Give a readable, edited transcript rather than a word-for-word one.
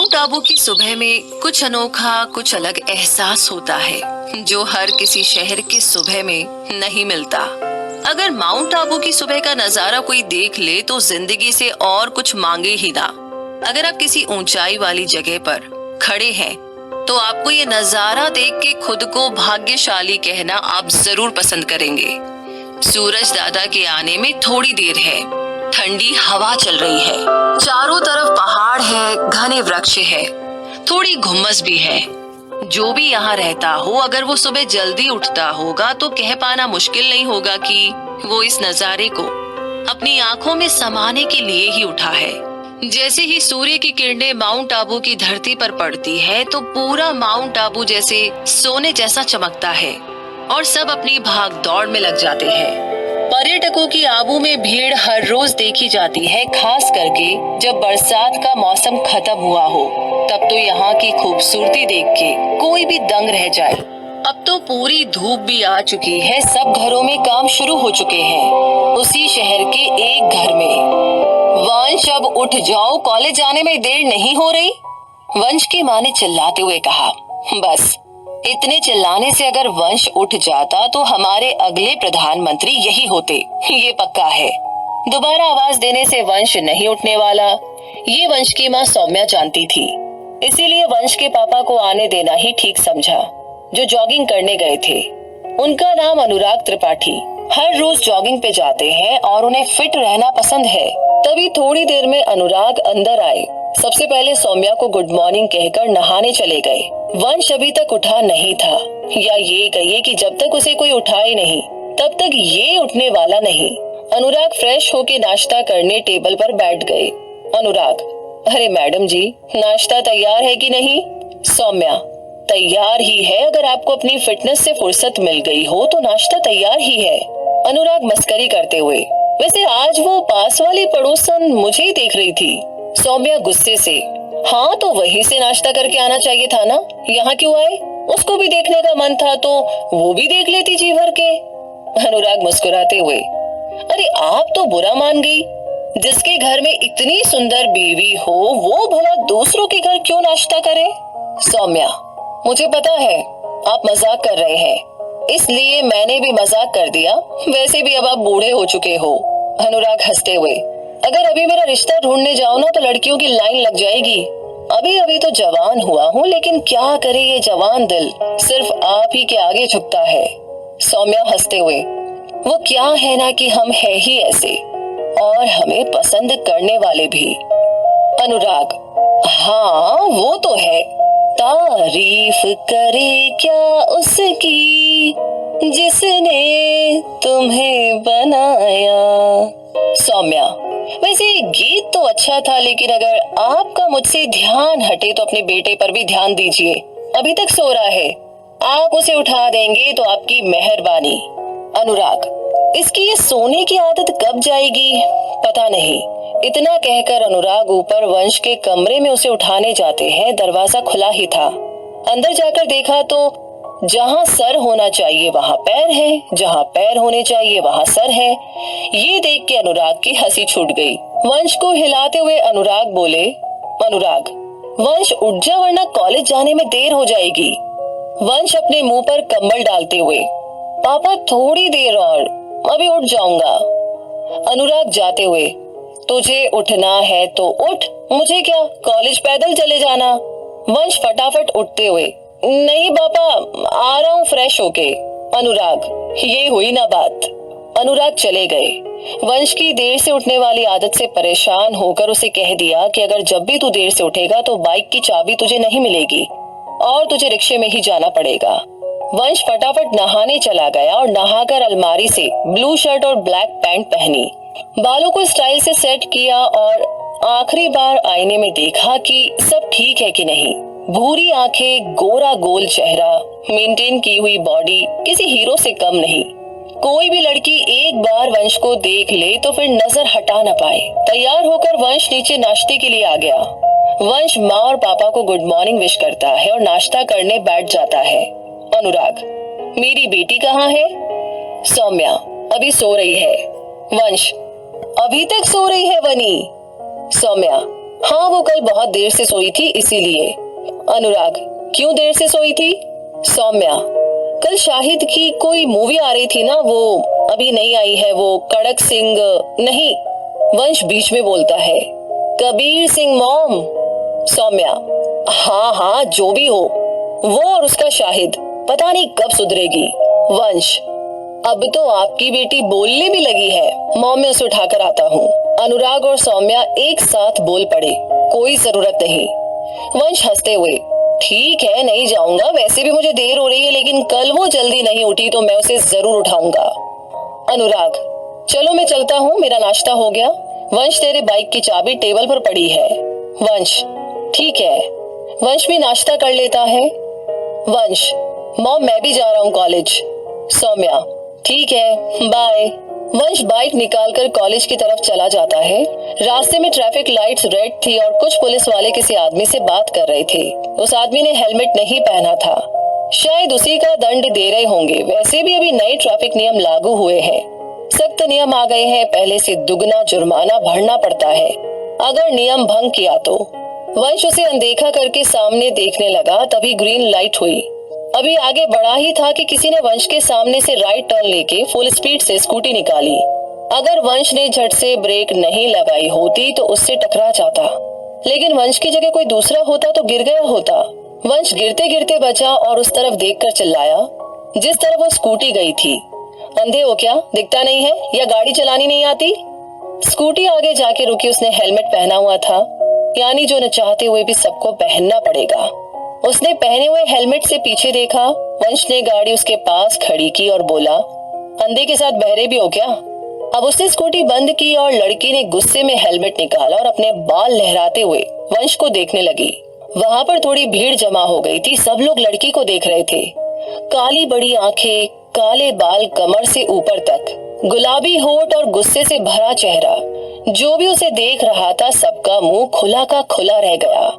Mount Abu की सुबह में कुछ अनोखा, कुछ अलग एहसास होता है जो हर किसी शहर की सुबह में नहीं मिलता। अगर माउंट आबू की सुबह का नजारा कोई देख ले तो जिंदगी से और कुछ मांगे ही ना। अगर आप किसी ऊंचाई वाली जगह पर खड़े हैं तो आपको ये नजारा देख के खुद को भाग्यशाली कहना आप जरूर पसंद करेंगे। सूरज दादा के आने में थोड़ी देर है, ठंडी हवा चल रही है, चारों तरफ पहाड़ है, घने वृक्ष है, थोड़ी घुम्मस भी है। जो भी यहाँ रहता हो, अगर वो सुबह जल्दी उठता होगा तो कह पाना मुश्किल नहीं होगा कि वो इस नजारे को अपनी आंखों में समाने के लिए ही उठा है। जैसे ही सूर्य की किरणें माउंट आबू की धरती पर पड़ती है तो पूरा माउंट आबू जैसे सोने जैसा चमकता है और सब अपनी भाग दौड़ में लग जाते हैं। पर्यटकों की आबू में भीड़ हर रोज देखी जाती है, खास करके जब बरसात का मौसम खत्म हुआ हो। तब तो यहाँ की खूबसूरती देख के कोई भी दंग रह जाए। अब तो पूरी धूप भी आ चुकी है, सब घरों में काम शुरू हो चुके हैं। उसी शहर के एक घर में, वंश अब उठ जाओ, कॉलेज जाने में देर नहीं हो रही, वंश की माँ ने चिल्लाते हुए कहा। बस इतने चिल्लाने से अगर वंश उठ जाता तो हमारे अगले प्रधानमंत्री यही होते, ये पक्का है। दोबारा आवाज देने से वंश नहीं उठने वाला, ये वंश की माँ सौम्या जानती थी। इसीलिए वंश के पापा को आने देना ही ठीक समझा, जो जॉगिंग करने गए थे। उनका नाम अनुराग त्रिपाठी। हर रोज जॉगिंग पे जाते हैं और उन्हें फिट रहना पसंद है। तभी थोड़ी देर में अनुराग अंदर आए। सबसे पहले सौम्या को गुड मॉर्निंग कहकर नहाने चले गए। वंश अभी तक उठा नहीं था, या ये कहिए कि जब तक उसे कोई उठाए नहीं तब तक ये उठने वाला नहीं। अनुराग फ्रेश होके नाश्ता करने टेबल पर बैठ गए। अनुराग, अरे मैडम जी, नाश्ता तैयार है कि नहीं? सौम्या, तैयार ही है, अगर आपको अपनी फिटनेस से फुर्सत मिल गई हो तो नाश्ता तैयार ही है। अनुराग मस्करी करते हुए, वैसे आज वो पास वाली पड़ोसन मुझे ही देख रही थी। सौम्या गुस्से से, हाँ तो वहीं से नाश्ता करके आना चाहिए था ना, यहाँ क्यों आए? उसको भी देखने का मन था तो वो भी देख लेती जी भर के। अनुराग मुस्कुराते हुए, अरे आप तो बुरा मान गई, जिसके घर में इतनी सुंदर बीवी हो वो भला दूसरों के घर क्यों नाश्ता करे? सौम्या, मुझे पता है आप मजाक कर रहे हैं, इसलिए मैंने भी मजाक कर दिया, वैसे भी अब आप बूढ़े हो चुके हो। अनुराग हंसते हुए, अगर अभी मेरा रिश्ता ढूंढने जाओ ना तो लड़कियों की लाइन लग जाएगी। अभी अभी तो जवान हुआ हूँ, लेकिन क्या करे ये जवान दिल सिर्फ आप ही के आगे झुकता है। सौम्या हंसते हुए, वो क्या है ना कि हम है ही ऐसे, और हमें पसंद करने वाले भी। अनुराग, हाँ वो तो है, तारीफ करे क्या उसकी जिसने तुम्हें बनाया। सौम्या, वैसे गीत तो अच्छा था, लेकिन अगर आपका मुझसे ध्यान हटे तो अपने बेटे पर भी ध्यान दीजिए, अभी तक सो रहा है, आप उसे उठा देंगे तो आपकी मेहरबानी। अनुराग, इसकी ये सोने की आदत कब जाएगी पता नहीं। इतना कहकर अनुराग ऊपर वंश के कमरे में उसे उठाने जाते हैं। दरवाजा खुला ही था। अंदर जाकर देखा तो जहाँ सर होना चाहिए वहाँ पैर है, जहाँ पैर होने चाहिए वहाँ सर है। ये देख के अनुराग की हंसी छूट गई। वंश को हिलाते हुए अनुराग बोले, अनुराग, वंश उठ जा वरना कॉलेज जाने में देर हो जाएगी। वंश अपने मुंह पर कंबल डालते हुए, पापा थोड़ी देर और, अभी उठ जाऊंगा। अनुराग जाते हुए, तुझे उठना है तो उठ, मुझे क्या, कॉलेज पैदल चले जाना। वंश फटाफट उठते हुए, नहीं पापा, आ रहा हूँ फ्रेश होके। अनुराग, ये हुई ना बात। अनुराग चले गए। वंश की देर से उठने वाली आदत से परेशान होकर उसे कह दिया कि अगर जब भी तू देर से उठेगा तो बाइक की चाबी तुझे नहीं मिलेगी और तुझे रिक्शे में ही जाना पड़ेगा। वंश फटाफट नहाने चला गया और नहाकर अलमारी से ब्लू शर्ट और ब्लैक पैंट पहनी, बालों को स्टाइल से सेट किया और आखिरी बार आईने में देखा कि सब ठीक है कि नहीं। भूरी आंखें, गोरा गोल चेहरा, मेंटेन की हुई बॉडी, किसी हीरो से कम नहीं। कोई भी लड़की एक बार वंश को देख ले तो फिर नजर हटा न पाए। तैयार होकर वंश नीचे नाश्ते के लिए आ गया। वंश माँ और पापा को गुड मॉर्निंग विश करता है और नाश्ता करने बैठ जाता है। अनुराग, मेरी बेटी कहाँ है? सौम्या, अभी सो रही है। वंश, अभी तक सो रही है वनी? सौम्या, हाँ, वो कल बहुत देर से सोई थी इसीलिए। अनुराग, क्यों देर से सोई थी? सौम्या, कल शाहिद की कोई मूवी आ रही थी ना, वो अभी नहीं आई है, वो कड़क सिंह नहीं। वंश बीच में बोलता है, कबीर सिंह मॉम। सौम्या, हाँ हाँ जो भी हो, वो और उसका शाहिद पता नहीं कब सुधरेगी। वंश, अब तो आपकी बेटी बोलने भी लगी है, मॉम मैं उसे उठाकर आता हूँ। अनुराग और सौम्या एक साथ बोल पड़े, कोई जरूरत नहीं। वंश हंसते हुए, ठीक है नहीं जाऊंगा, वैसे भी मुझे देर हो रही है, लेकिन कल वो जल्दी नहीं उठी तो मैं उसे जरूर उठाऊंगा। अनुराग, चलो मैं चलता हूँ, मेरा नाश्ता हो गया। वंश, तेरे बाइक की चाबी टेबल पर पड़ी है। वंश, ठीक है। वंश भी नाश्ता कर लेता है। वंश, मॉम मैं भी जा रहा हूँ कॉलेज। सौम्या, ठीक है बाय। वंश बाइक निकालकर कॉलेज की तरफ चला जाता है। रास्ते में ट्रैफिक लाइट्स रेड थी और कुछ पुलिस वाले किसी आदमी से बात कर रहे थे। उस आदमी ने हेलमेट नहीं पहना था, शायद उसी का दंड दे रहे होंगे। वैसे भी अभी नए ट्रैफिक नियम लागू हुए हैं, सख्त नियम आ गए हैं, पहले से दुगना जुर्माना भरना पड़ता है अगर नियम भंग किया तो। वंश उसे अनदेखा करके सामने देखने लगा, तभी ग्रीन लाइट हुई। अभी आगे बढ़ा ही था कि किसी ने वंश के सामने से राइट टर्न लेके फुल स्पीड से स्कूटी निकाली। अगर वंश ने झट से ब्रेक नहीं लगाई होती तो उससे टकरा जाता, लेकिन वंश की जगह कोई दूसरा होता तो गिर गया होता। वंश गिरते गिरते बचा और उस तरफ देखकर चिल्लाया जिस तरफ वो स्कूटी गई थी, अंधे हो क्या, दिखता नहीं है या गाड़ी चलानी नहीं आती? स्कूटी आगे जाके रुकी। उसने हेलमेट पहना हुआ था, यानी जो न चाहते हुए भी सबको पहनना पड़ेगा। उसने पहने हुए हेलमेट से पीछे देखा। वंश ने गाड़ी उसके पास खड़ी की और बोला, अंधे के साथ बहरे भी हो क्या? अब उसने स्कूटी बंद की और लड़की ने गुस्से में हेलमेट निकाला और अपने बाल लहराते हुए वंश को देखने लगी। वहां पर थोड़ी भीड़ जमा हो गई थी, सब लोग लड़की को देख रहे थे। काली बड़ी आंखें, काले बाल कमर से ऊपर तक, गुलाबी होठ और गुस्से से भरा चेहरा। जो भी उसे देख रहा था सबका मुंह खुला का खुला रह गया।